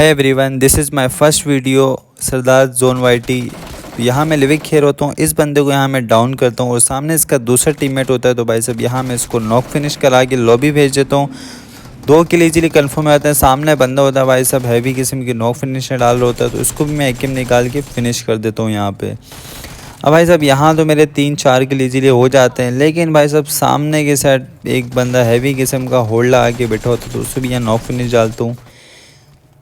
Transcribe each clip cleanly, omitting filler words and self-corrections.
Hi everyone, this is my first video Sardar zone YT. यहाँ मैं लिविक खेल होता हूँ। इस बंदे को यहाँ मैं डाउन करता हूँ और सामने इसका दूसरा टीममेट होता है। तो भाई साहब यहाँ मैं इसको नॉक फिनिश करा के लॉबी भेज देता हूँ। 2 किल इजीली कंफर्म हो जाते हैं। सामने बंदा होता है भाई साहब हैवी किस्म की नॉक फिनिशर डाल रहा होता है, तो इसको भी मैं एक किल निकाल के फिनिश कर देता हूँ यहाँ पे। अब भाई साहब यहाँ तो मेरे 3-4 किल इजीली हो जाते हैं, लेकिन भाई साहब सामने के साइड एक बंदा हैवी किस्म का होल्ड आके बैठा होता है, तो उसको भी यहाँ नॉक फिनिश डालता हूँ।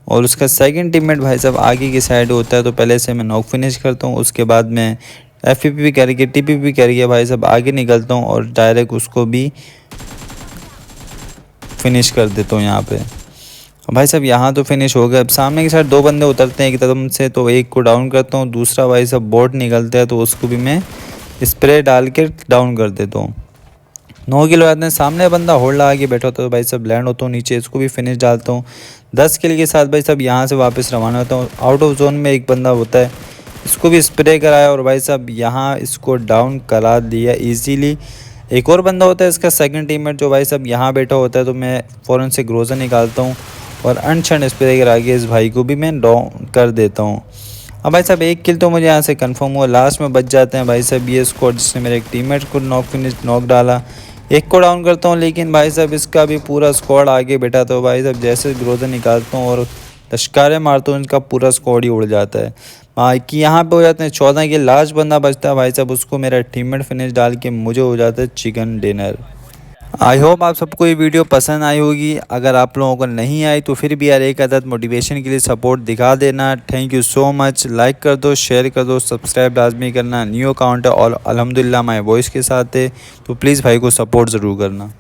और उसका सेकंड टीममेट भाई साहब आगे की साइड होता है, तो पहले से मैं नॉक फिनिश करता हूँ। उसके बाद मैं एफपीपी करके टीपीपी करके भाई साहब आगे निकलता हूँ और डायरेक्ट उसको भी फिनिश कर देता हूँ यहाँ पे। भाई साहब यहाँ तो फिनिश हो गया। अब सामने की साइड 2 बंदे उतरते हैं एक तरफ से, तो एक को डाउन करता हूँ। दूसरा भाई साहब बोट निकलता है, तो उसको भी मैं स्प्रे डाल के डाउन कर देता हूँ। 9 किल हो जाते हैं। सामने बंदा होल्ड लगा के बैठा होता है, तो भाई साहब लैंड होता हूँ नीचे, इसको भी फिनिश डालता हूँ। 10 किल के साथ भाई साहब यहाँ से वापस रवाना होता हूँ। आउट ऑफ जोन में एक बंदा होता है, इसको भी स्प्रे कराया और भाई साहब यहाँ इसको डाउन करा दिया ईजीली। एक और बंदा होता है इसका सेकंड टीममेट, जो भाई साहब यहाँ बैठा होता है, तो मैं फ़ौरन से ग्रोजर निकालता हूँ और अनशन स्प्रे करा के इस भाई को भी मैं डाउन कर देता हूँ। अब भाई साहब 1 किल तो मुझे यहाँ से कंफर्म हुआ। लास्ट में बच जाते हैं भाई साहब ये स्क्वाड, जिसने मेरे एक टीममेट को नॉक डाला। एक को डाउन करता हूँ, लेकिन भाई साहब इसका भी पूरा स्क्वाड आगे बैठा। तो भाई साहब जैसे ग्रोजर निकालता हूँ और लश्कारे मारता हूँ, इनका पूरा स्क्वाड ही उड़ जाता है। कि यहाँ पे हो जाते हैं 14 के। लास्ट बंदा बचता है भाई साहब, उसको मेरा टीममेट फिनिश डाल के मुझे हो जाता है चिकन डिनर। आई होप आप सबको ये वीडियो पसंद आई होगी। अगर आप लोगों को नहीं आई तो फिर भी यार एक आदत मोटिवेशन के लिए सपोर्ट दिखा देना। Thank you so much. Like कर दो, शेयर कर दो, सब्सक्राइब लाजमी करना। न्यू अकाउंट है और अल्हम्दुलिल्लाह माय वॉइस के साथ है, तो प्लीज़ भाई को सपोर्ट ज़रूर करना।